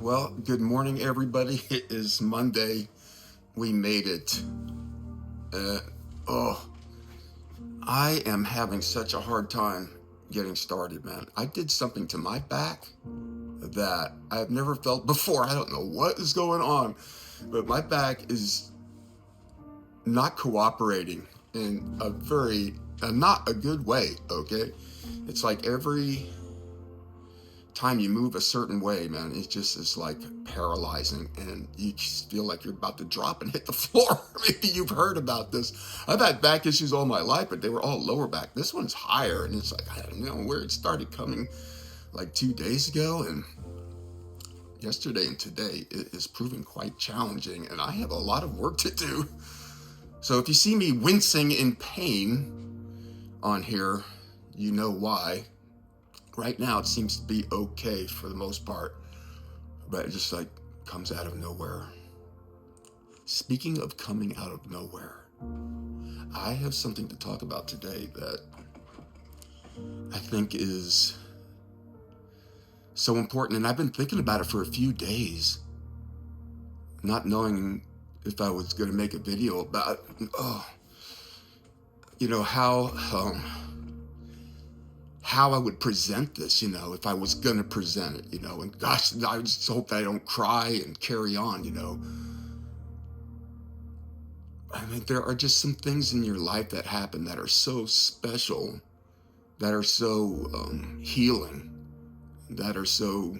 Well, good morning, everybody. It is Monday. We made it. Uh, oh, I am having such a hard time getting started, man. I did something to my back that I've never felt before. I don't know what is going on, but my back is not cooperating in a very, not a good way, okay? It's like every time you move a certain way, man, it just is like paralyzing, and you just feel like you're about to drop and hit the floor. Maybe you've heard about this. I've had back issues all my life, but they were all lower back. This one's higher, and it's like I don't know where it started coming, like 2 days ago, and yesterday and today it is proving quite challenging, and I have a lot of work to do. So if you see me wincing in pain on here, you know why. Right now it seems to be okay for the most part, but it just like comes out of nowhere. Speaking of coming out of nowhere, I have something to talk about today that I think is so important, and I've been thinking about it for a few days, not knowing if I was going to make a video about how I would present this, if I was going to present it, and gosh, I just hope that I don't cry and carry on. I mean, there are just some things in your life that happen that are so special, that are so healing, that are so,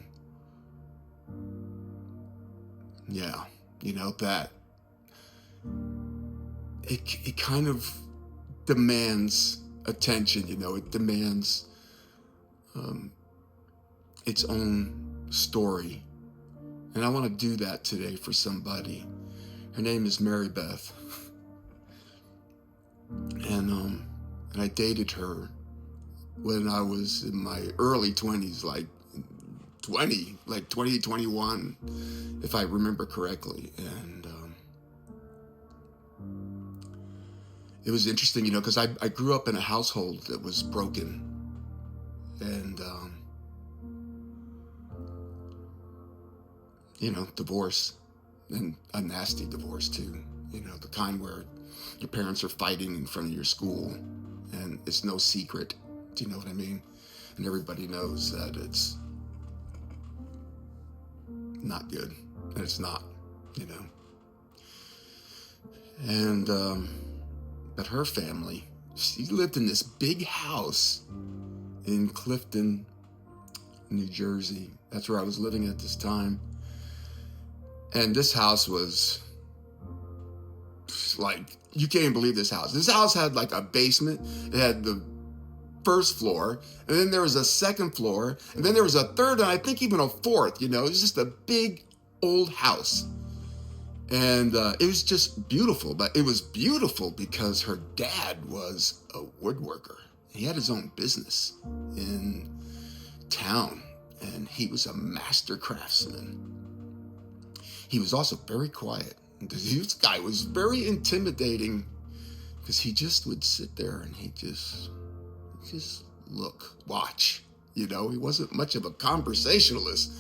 that it kind of demands attention, it demands its own story. And I want to do that today for somebody. Her name is Mary Beth. And I dated her when I was in my early 20s, like 20, 21, if I remember correctly. And it was interesting, because I grew up in a household that was broken. And, divorce, and a nasty divorce too, the kind where your parents are fighting in front of your school and it's no secret. Do you know what I mean? And everybody knows that it's not good, and it's not, And, but her family, she lived in this big house in Clifton, New Jersey. That's where I was living at this time. And this house was like, you can't believe this house. This house had like a basement. It had the first floor, and then there was a second floor, and then there was a third, and I think even a fourth. It was just a big old house. And it was just beautiful. But it was beautiful because her dad was a woodworker. He had his own business in town, and he was a master craftsman. He was also very quiet. This guy was very intimidating because he just would sit there and he just watch. He wasn't much of a conversationalist.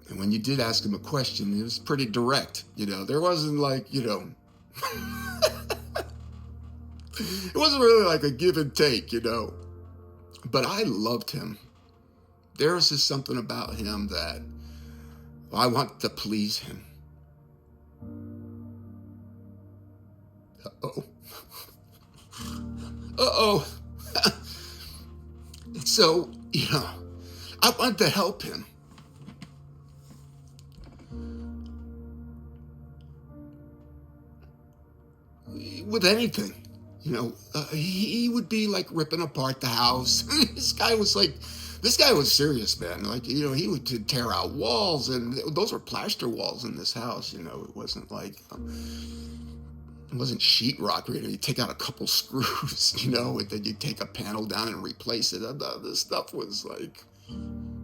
And when you did ask him a question, it was pretty direct. There wasn't like, it wasn't really like a give and take, But I loved him. There was just something about him that I want to please him. Uh-oh. Uh-oh. So, I want to help him. With anything. He would be like ripping apart the house. This guy was serious, man. Like, he would tear out walls, and those were plaster walls in this house. It wasn't like, it wasn't sheetrock. You take out a couple screws, and then you take a panel down and replace it. This stuff was like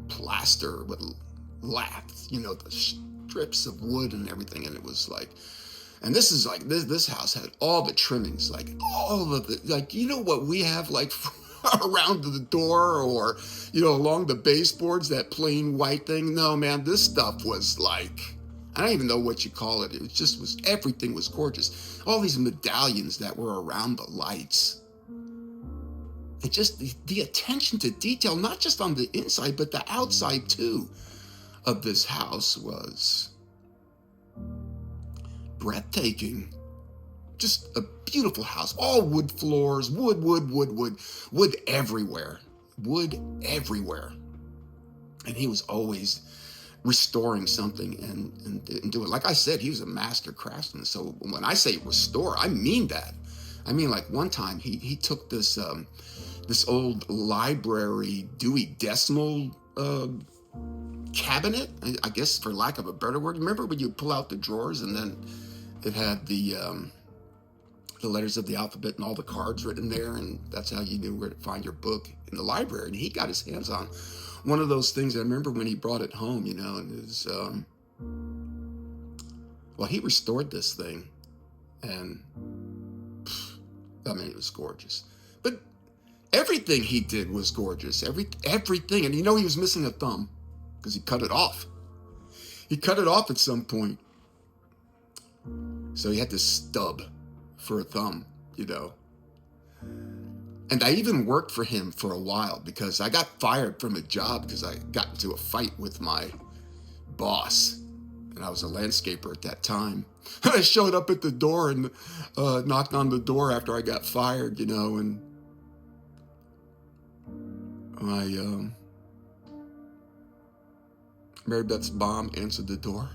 plaster with laths, the strips of wood and everything. And it was like, and this is like, this house had all the trimmings, like all of it. Like, what we have, like, around the door or, along the baseboards, that plain white thing. No, man, this stuff was like, I don't even know what you call it. It just was, everything was gorgeous. All these medallions that were around the lights. And just the attention to detail, not just on the inside, but the outside too, of this house was breathtaking. Just a beautiful house, all wood floors, wood everywhere, wood everywhere. And he was always restoring something and doing. Like I said, he was a master craftsman. So when I say restore, I mean that. I mean, like one time he took this old library Dewey Decimal cabinet, I guess for lack of a better word. Remember when you pull out the drawers and then it had the letters of the alphabet and all the cards written there, and that's how you knew where to find your book in the library. And he got his hands on one of those things. I remember when he brought it home, and it was, he restored this thing, and it was gorgeous. But everything he did was gorgeous. Everything. And he was missing a thumb because he cut it off. He cut it off at some point. So he had this stub for a thumb, And I even worked for him for a while because I got fired from a job because I got into a fight with my boss. And I was a landscaper at that time. I showed up at the door and knocked on the door after I got fired, and Mary Beth's mom answered the door.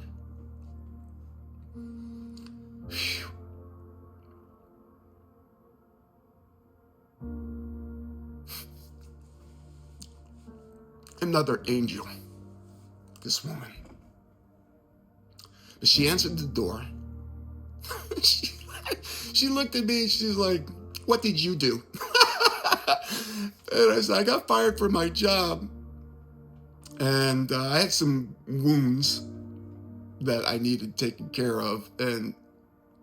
Whew. Another angel, this woman. But she answered the door. She looked at me and she's like, "What did you do?" And I said, "I got fired from my job. And I had some wounds that I needed taken care of." And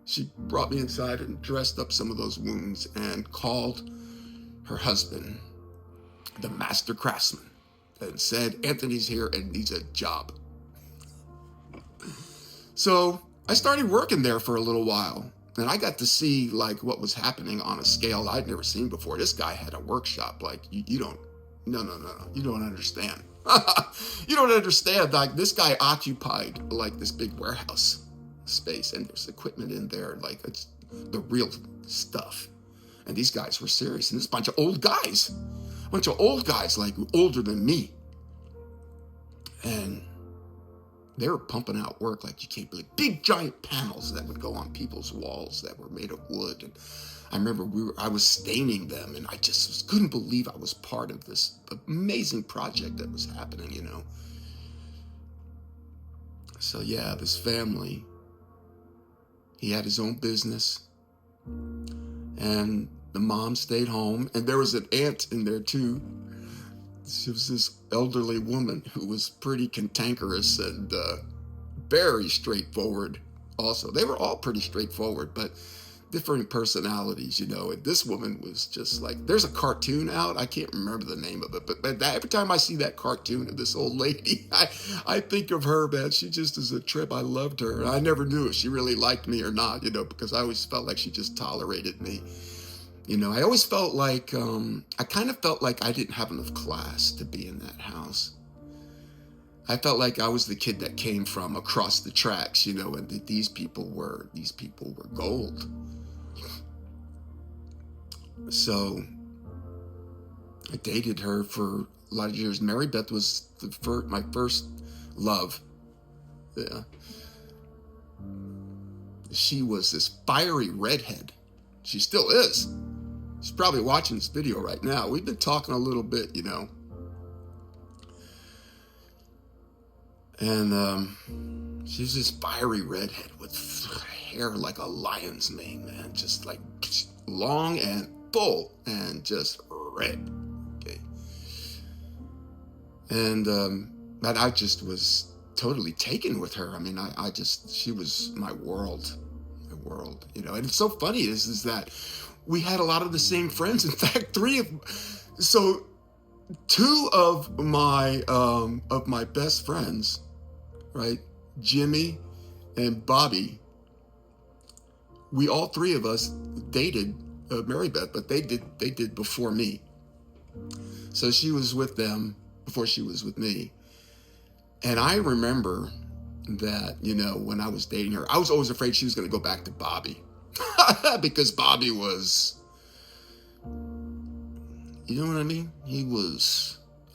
she brought me inside and dressed up some of those wounds and called her husband, the master craftsman, and said, "Anthony's here and needs a job." So I started working there for a little while, and I got to see like what was happening on a scale I'd never seen before. This guy had a workshop like you don't, no, you don't understand. You don't understand. Like this guy occupied like this big warehouse space, and there's equipment in there, like it's the real stuff. And these guys were serious, and this bunch of old guys, like older than me. And they were pumping out work like you can't believe. Big giant panels that would go on people's walls that were made of wood. And I remember I was staining them, and I just couldn't believe I was part of this amazing project that was happening, So yeah, this family, he had his own business, and the mom stayed home, and there was an aunt in there too. She was this elderly woman who was pretty cantankerous and very straightforward also. They were all pretty straightforward, but different personalities, And this woman was just like, there's a cartoon out. I can't remember the name of it, but every time I see that cartoon of this old lady, I think of her, man. She just is a trip. I loved her. And I never knew if she really liked me or not, because I always felt like she just tolerated me. I always felt like, I kind of felt like I didn't have enough class to be in that house. I felt like I was the kid that came from across the tracks, and that these people were gold. So I dated her for a lot of years. Mary Beth was my first love. Yeah. She was this fiery redhead. She still is. She's probably watching this video right now. We've been talking a little bit, And she's this fiery redhead with hair like a lion's mane, man. Just like long and full and just red. Okay. And I just was totally taken with her. I mean, she was my world. And it's so funny is that we had a lot of the same friends. In fact, three So two of my best friends, right, Jimmy and Bobby, we all three of us dated Mary Beth, but they did before me. So she was with them before she was with me. And I remember that, when I was dating her, I was always afraid she was going to go back to Bobby because Bobby was, you know what I mean?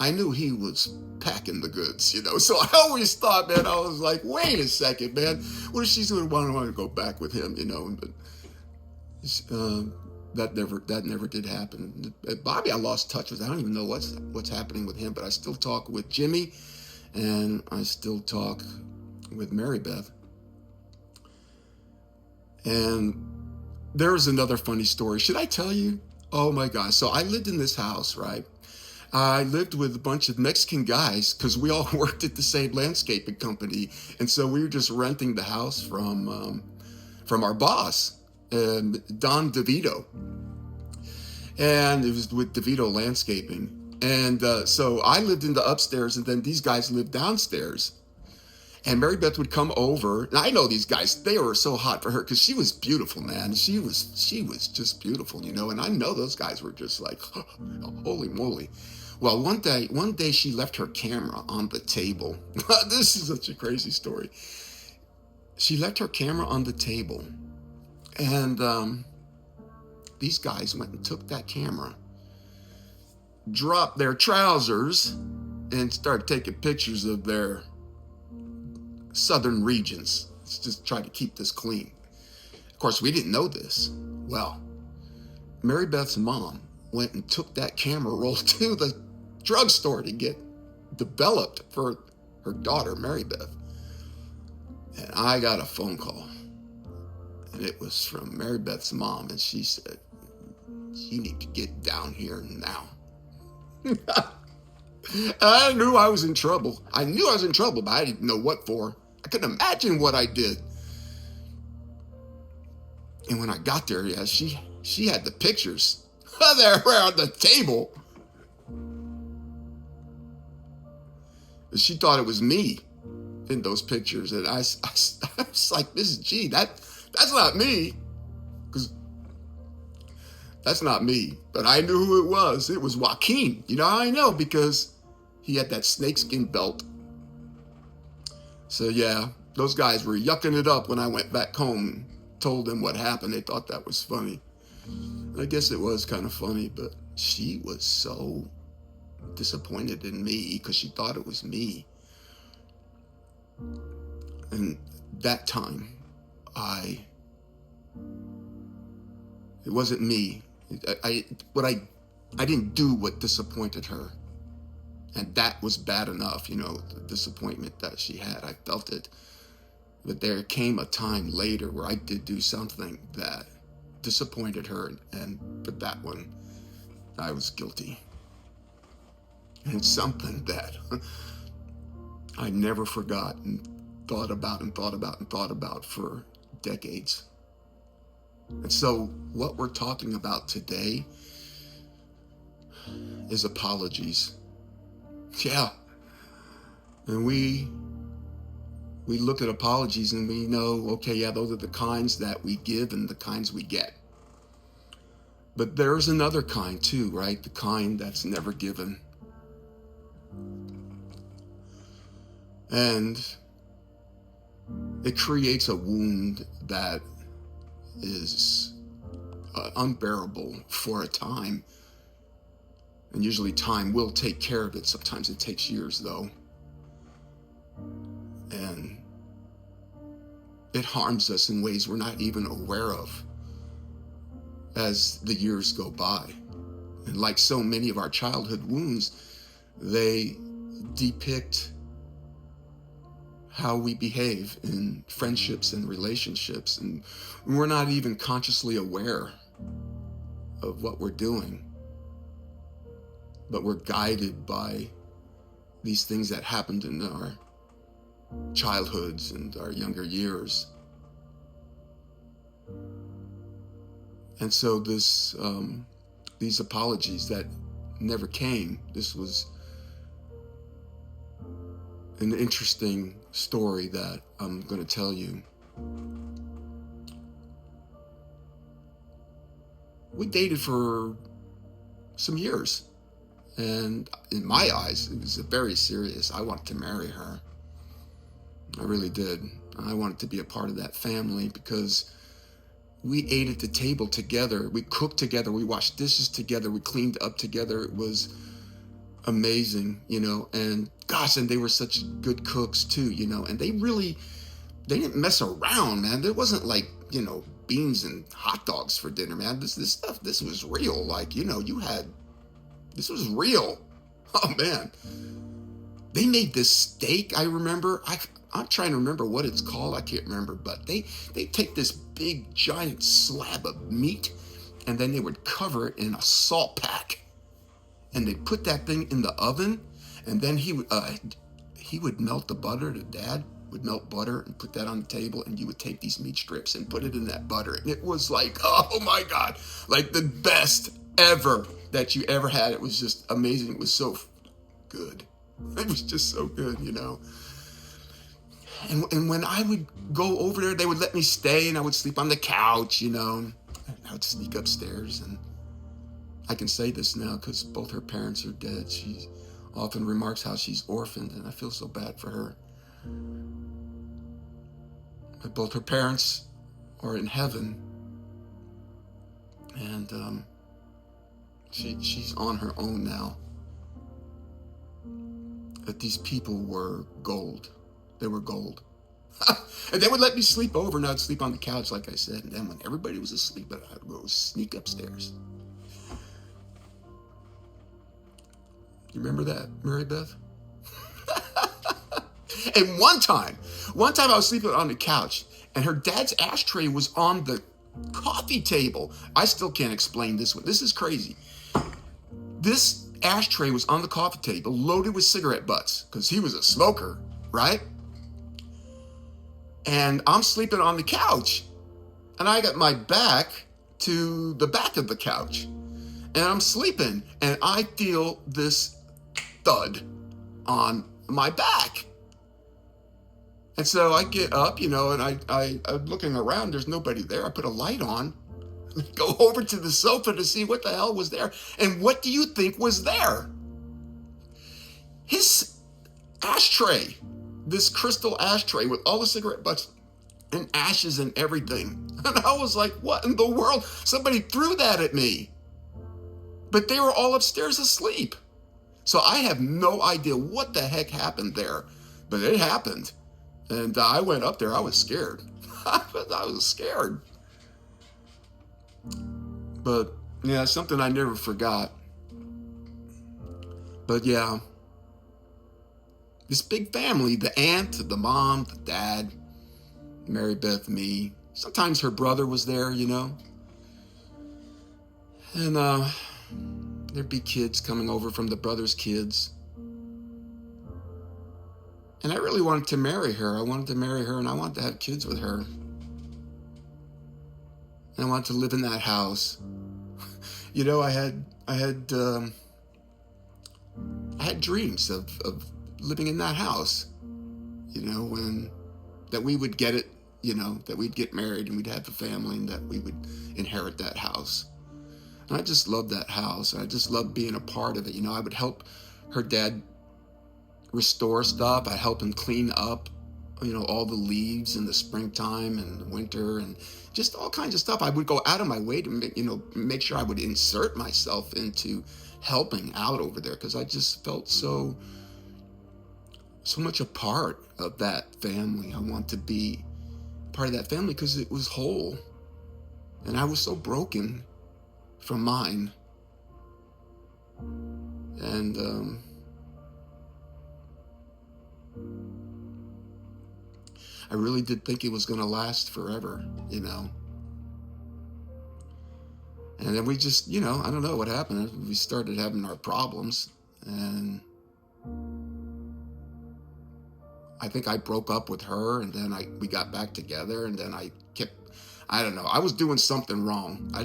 I knew he was packing the goods. So I always thought, man, I was like, wait a second, man, what if she's going to want to go back with him, But that never did happen. Bobby, I lost touch with. I don't even know what's happening with him, but I still talk with Jimmy, and I still talk with Mary Beth. And there's another funny story. Should I tell you? Oh my gosh. So I lived in this house, right? I lived with a bunch of Mexican guys because we all worked at the same landscaping company. And so we were just renting the house from our boss, Don DeVito. And it was with DeVito Landscaping. And so I lived in the upstairs, and then these guys lived downstairs. And Mary Beth would come over, and I know these guys, they were so hot for her because she was beautiful, man. She was just beautiful, and I know those guys were just like, holy moly. Well, one day she left her camera on the table. This is such a crazy story. She left her camera on the table, and these guys went and took that camera, dropped their trousers, and started taking pictures of their southern regions. Let's just try to keep this clean. Of course, we didn't know this. Well, Mary Beth's mom went and took that camera roll to the drugstore to get developed for her daughter, Mary Beth. And I got a phone call, and it was from Mary Beth's mom, and she said, "You need to get down here now." I knew I was in trouble. I knew I was in trouble, but I didn't know what for. I couldn't imagine what I did. And when I got there, yeah, she had the pictures there on the table. She thought it was me in those pictures, and I was like, "Mrs. G, that's not me," because that's not me. But I knew who it was. It was Joaquin. I know because he had that snakeskin belt. So yeah, those guys were yucking it up when I went back home and told them what happened. They thought that was funny. I guess it was kind of funny, but she was so disappointed in me because she thought it was me. And that time, it wasn't me. I didn't do what disappointed her. And that was bad enough, the disappointment that she had. I felt it. But there came a time later where I did do something that disappointed her. And for that one, I was guilty. And it's something that I never forgot and thought about for decades. And so what we're talking about today is apologies. Yeah. And we look at apologies and we know, okay, yeah, those are the kinds that we give and the kinds we get. But there's another kind too, right? The kind that's never given. And it creates a wound that is unbearable for a time. And usually time will take care of it. Sometimes it takes years, though. And it harms us in ways we're not even aware of as the years go by. And like so many of our childhood wounds, they depict how we behave in friendships and relationships. And we're not even consciously aware of what we're doing. But we're guided by these things that happened in our childhoods and our younger years. And so these apologies that never came. This was an interesting story that I'm going to tell you. We dated for some years, and in my eyes, it was very serious. I wanted to marry her. I really did. I wanted to be a part of that family because we ate at the table together. We cooked together. We washed dishes together. We cleaned up together. It was amazing, and gosh, and they were such good cooks too, and they didn't mess around, man. There wasn't like, beans and hot dogs for dinner, man. This stuff, this was real. Like, this was real. Oh man. They made this steak, I remember. I'm trying to remember what it's called. I can't remember, but they take this big giant slab of meat and then they would cover it in a salt pack. And they put that thing in the oven, and then he would melt the butter. The dad would melt butter and put that on the table, and you would take these meat strips and put it in that butter. And it was like, oh my God, like the best ever that you ever had. It was just amazing. It was so good. It was just so good, And when I would go over there, they would let me stay, and I would sleep on the couch, and I would sneak upstairs. And I can say this now because both her parents are dead. She often remarks how she's orphaned, and I feel so bad for her. But both her parents are in heaven, and she's on her own now. But these people were gold. They were gold. And they would let me sleep over, and I'd sleep on the couch, like I said. And then when everybody was asleep, I'd go sneak upstairs. You remember that, Mary Beth? And one time I was sleeping on the couch, and her dad's ashtray was on the coffee table. I still can't explain this one. This is crazy. This ashtray was on the coffee table, loaded with cigarette butts, because he was a smoker, right? And I'm sleeping on the couch, and I got my back to the back of the couch, and I'm sleeping, and I feel this thud on my back. And so I get up, and I'm looking around. There's nobody there. I put a light on, go over to the sofa to see what the hell was there. And what do you think was there? His ashtray, this crystal ashtray with all the cigarette butts and ashes and everything. And I was like, what in the world? Somebody threw that at me. But they were all upstairs asleep. So I have no idea what the heck happened there, but it happened. And I went up there. I was scared. I was scared. But yeah, something I never forgot. But yeah, this big family, the aunt, the mom, the dad, Mary Beth, me. Sometimes her brother was there, And there'd be kids coming over from the brother's kids. And I really wanted to marry her. I wanted to marry her, and I wanted to have kids with her. And I wanted to live in that house. I had dreams of living in that house. That we would get it, that we'd get married and we'd have a family and that we would inherit that house. And I just loved that house. I just loved being a part of it. I would help her dad restore stuff. I'd help him clean up, all the leaves in the springtime and the winter and just all kinds of stuff. I would go out of my way to make sure I would insert myself into helping out over there because I just felt so much a part of that family. I want to be part of that family because it was whole. And I was so broken from mine. And I really did think it was going to last forever, And then we just, I don't know what happened. We started having our problems, and I think I broke up with her, and then we got back together, and then I don't know. I was doing something wrong. I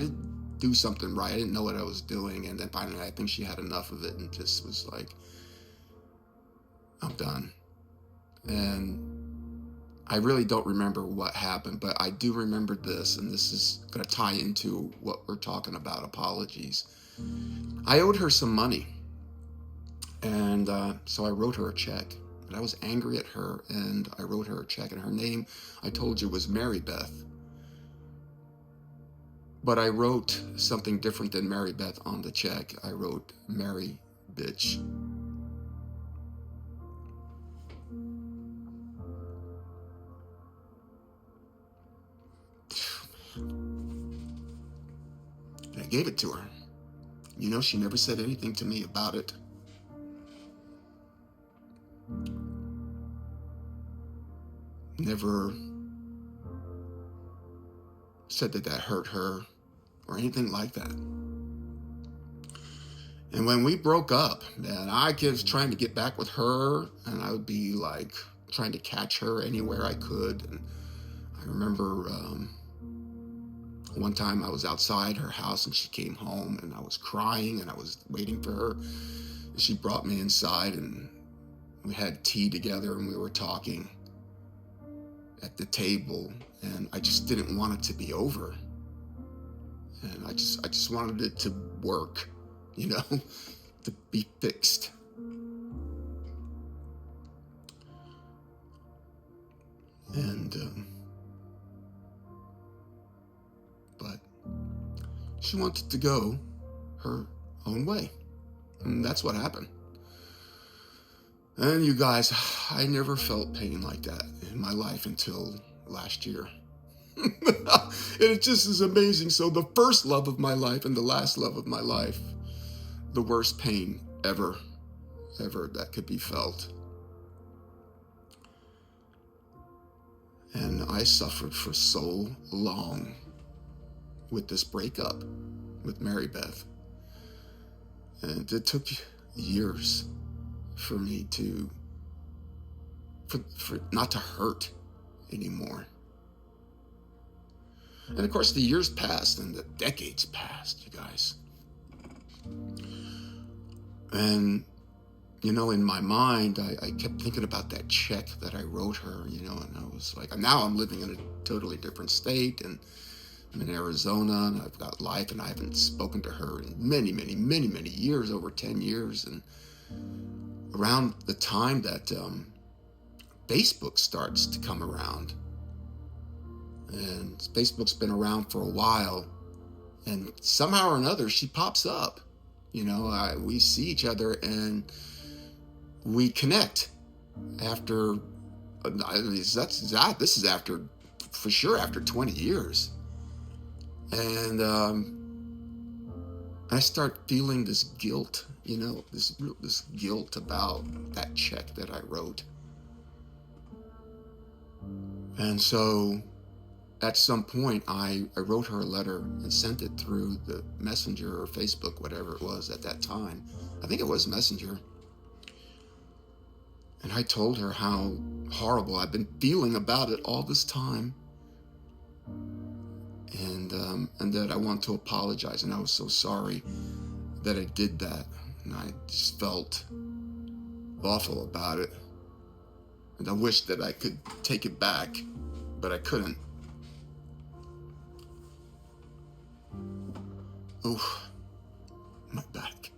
do something right. I didn't know what I was doing. And then finally, I think she had enough of it and just was like, I'm done. And I really don't remember what happened, but I do remember this, and this is going to tie into what we're talking about, apologies. I owed her some money, and so I wrote her a check. But I was angry at her, and I wrote her a check, and her name, I told you, was Mary Beth. But I wrote something different than Mary Beth on the check. I wrote Mary Bitch. And I gave it to her. You know, she never said anything to me about it. Never said that hurt her or anything like that. And when we broke up, man, I was trying to get back with her, and I would be like trying to catch her anywhere I could. And I remember one time I was outside her house and she came home, and I was crying and I was waiting for her. And she brought me inside, and we had tea together, and we were talking at the table, and I just didn't want it to be over. And I just wanted it to work, you know, to be fixed. And but she wanted to go her own way, and that's what happened. And you guys, I never felt pain like that in my life until last year. And it just is amazing. So the first love of my life and the last love of my life, the worst pain ever that could be felt. And I suffered for so long with this breakup with Mary Beth. And it took years for me to, for not to hurt anymore. And of course the years passed and the decades passed, you guys. And, you know, in my mind, I kept thinking about that check that I wrote her, you know, and I was like, now I'm living in a totally different state, and I'm in Arizona, and I've got life, and I haven't spoken to her in many years, over 10 years. And around the time that Facebook starts to come around, and Facebook's been around for a while, and somehow or another she pops up. You know, we see each other and we connect after, this is after, for sure, after 20 years. And I start feeling this guilt, you know, this guilt about that check that I wrote. And so at some point, I wrote her a letter and sent it through the Messenger or Facebook, whatever it was at that time. I think it was Messenger. And I told her how horrible I've been feeling about it all this time. And that I want to apologize. And I was so sorry that I did that. And I just felt awful about it. And I wish that I could take it back, but I couldn't. Oh, my back.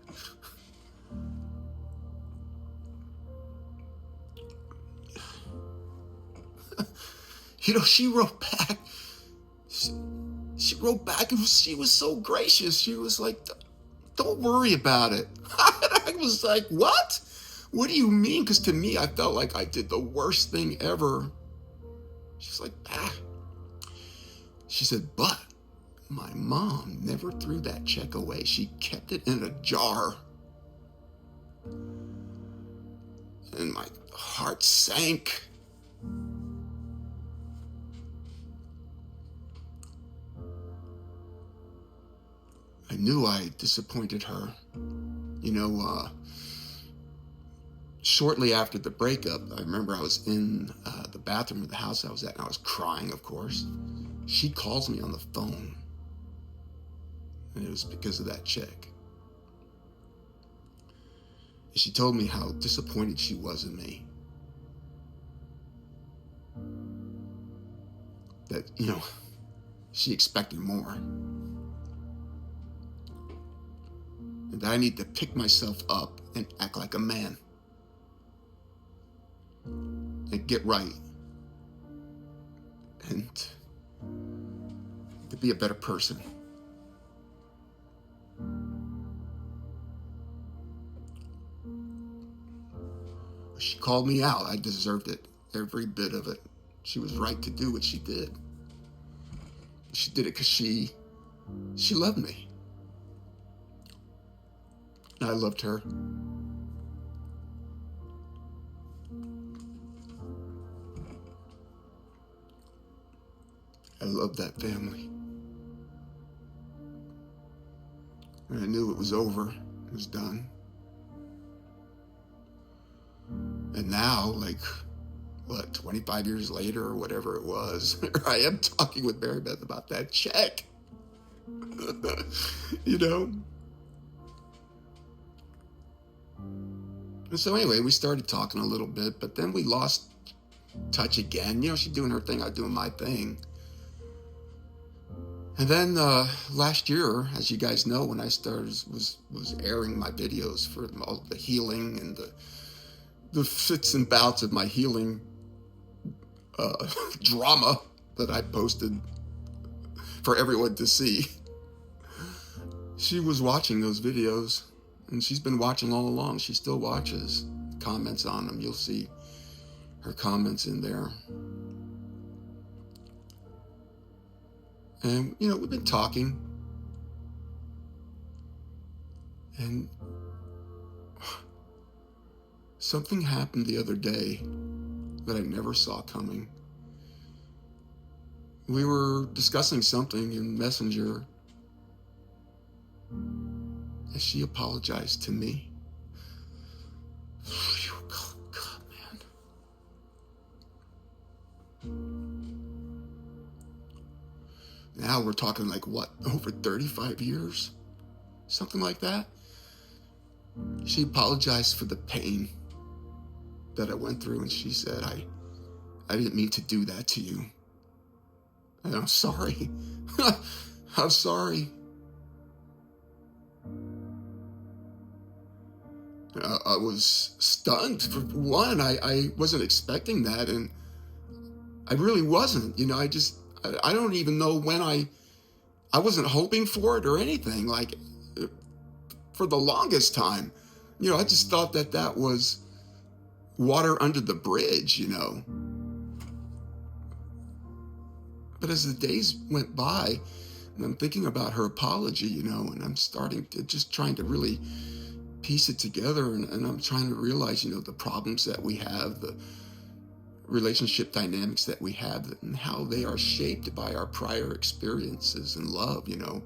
You know, she wrote back. She wrote back, and she was so gracious. She was like, don't worry about it. I was like, what? What do you mean? Because to me, I felt like I did the worst thing ever. She's like, She said, but my mom never threw that check away. She kept it in a jar. And my heart sank. I knew I disappointed her. You know, shortly after the breakup, I remember I was in the bathroom of the house I was at, and I was crying, of course. She calls me on the phone. And it was because of that check. And she told me how disappointed she was in me. That, she expected more. And that I need to pick myself up and act like a man. And get right. And to be a better person. She called me out. I deserved it. Every bit of it. She was right to do what she did. She did it because she loved me. And I loved her. I loved that family. And I knew it was over. It was done. And now, 25 years later or whatever it was, here I am talking with Mary Beth about that check. And so anyway, we started talking a little bit, but then we lost touch again. She doing her thing, I doing my thing. And then last year, as you guys know, when I started was airing my videos for all the healing and the fits and bouts of my healing drama that I posted for everyone to see. She was watching those videos, and she's been watching all along. She still watches, comments on them. You'll see her comments in there. And, we've been talking. And something happened the other day that I never saw coming. We were discussing something in Messenger, and she apologized to me. God, man. Now we're talking over 35 years? Something like that. She apologized for the pain that I went through, and she said, I didn't mean to do that to you. And I'm sorry. I'm sorry. I was stunned. For one, I wasn't expecting that, and I really wasn't. I don't even know when I wasn't hoping for it or anything. For the longest time, I just thought that was water under the bridge, But as the days went by, and I'm thinking about her apology, and I'm starting to just trying to really piece it together, and I'm trying to realize, the problems that we have, the relationship dynamics that we have, and how they are shaped by our prior experiences and love, and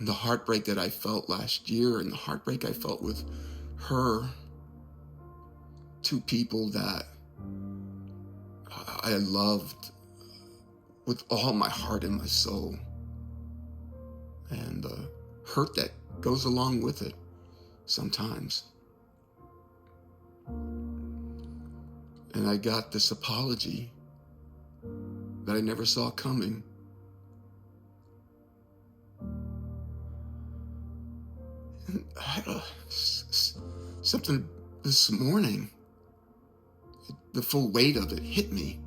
the heartbreak that I felt last year, and the heartbreak I felt with her, two people that I loved with all my heart and my soul, and the hurt that goes along with it sometimes. And I got this apology that I never saw coming. And I had something this morning, the full weight of it hit me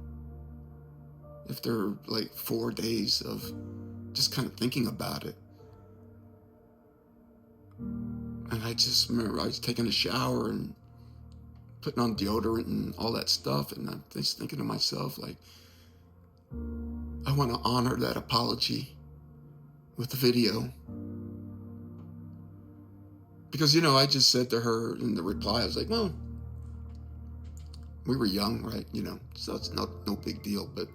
after 4 days of just kind of thinking about it. And I just remember I was taking a shower and putting on deodorant and all that stuff, and I'm just thinking to myself, I want to honor that apology with the video. Because, I just said to her in the reply, I was like, well, we were young, right? So it's no big deal, but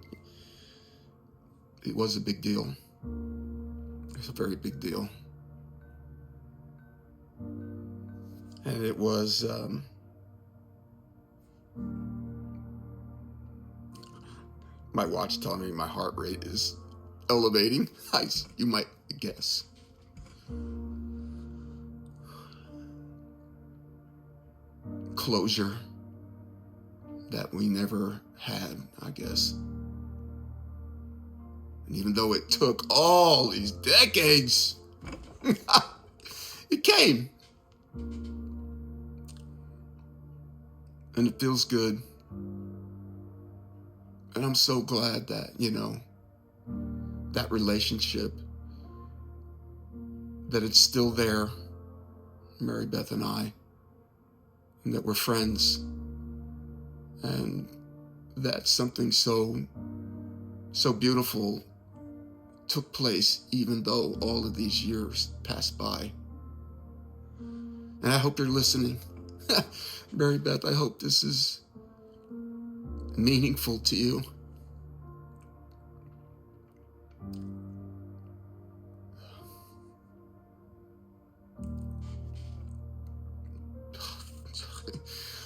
it was a big deal. It's a very big deal. And it was, my watch telling me my heart rate is elevating. You guess. Closure that we never had, I guess. And even though it took all these decades, it came. And it feels good. And I'm so glad that, that relationship, that it's still there, Mary Beth and I, and that we're friends. And that something so beautiful took place, even though all of these years passed by. And I hope you're listening. Mary Beth, I hope this is meaningful to you.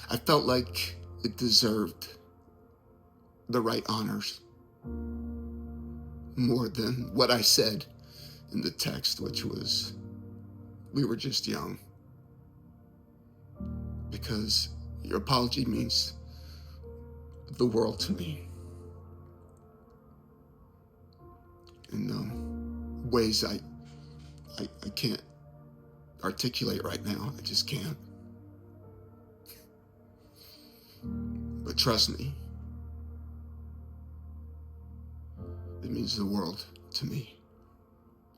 I felt like it deserved the right honors more than what I said in the text, which was, we were just young. Because your apology means the world to me in ways I can't articulate right now. I just can't. But trust me, it means the world to me.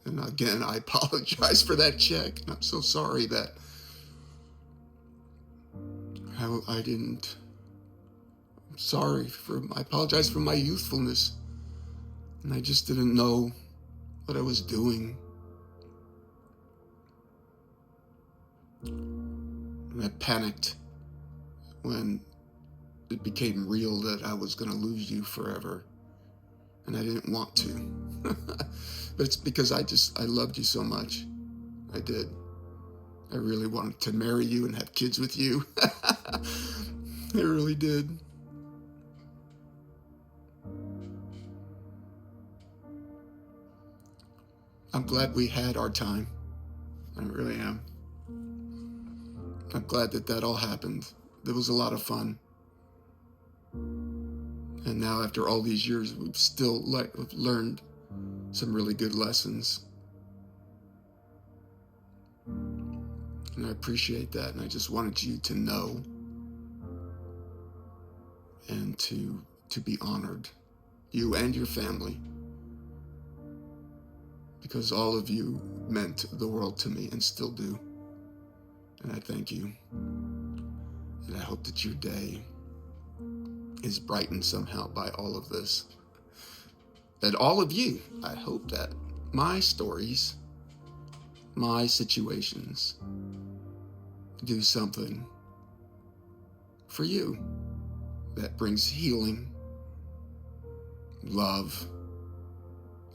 And again, I apologize for that check. And I'm so sorry that I didn't. I'm sorry I apologize for my youthfulness. And I just didn't know what I was doing. And I panicked when it became real that I was going to lose you forever. And I didn't want to. But it's because I loved you so much. I did. I really wanted to marry you and have kids with you. I really did. I'm glad we had our time. I really am. I'm glad that all happened. It was a lot of fun. And now after all these years, we've still learned some really good lessons. And I appreciate that. And I just wanted you to know and to be honored, you and your family, because all of you meant the world to me and still do. And I thank you. And I hope that your day is brightened somehow by all of this. That all of you, I hope that my stories, my situations, do something for you that brings healing, love,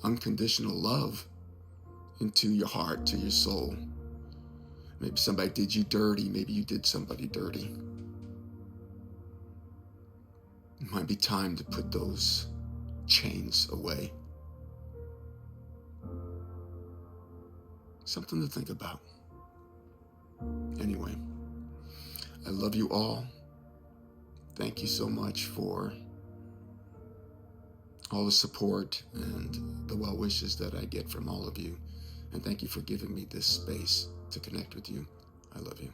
unconditional love into your heart, to your soul. Maybe somebody did you dirty. Maybe you did somebody dirty. It might be time to put those chains away. Something to think about. Anyway, I love you all. Thank you so much for all the support and the well wishes that I get from all of you. And thank you for giving me this space to connect with you. I love you.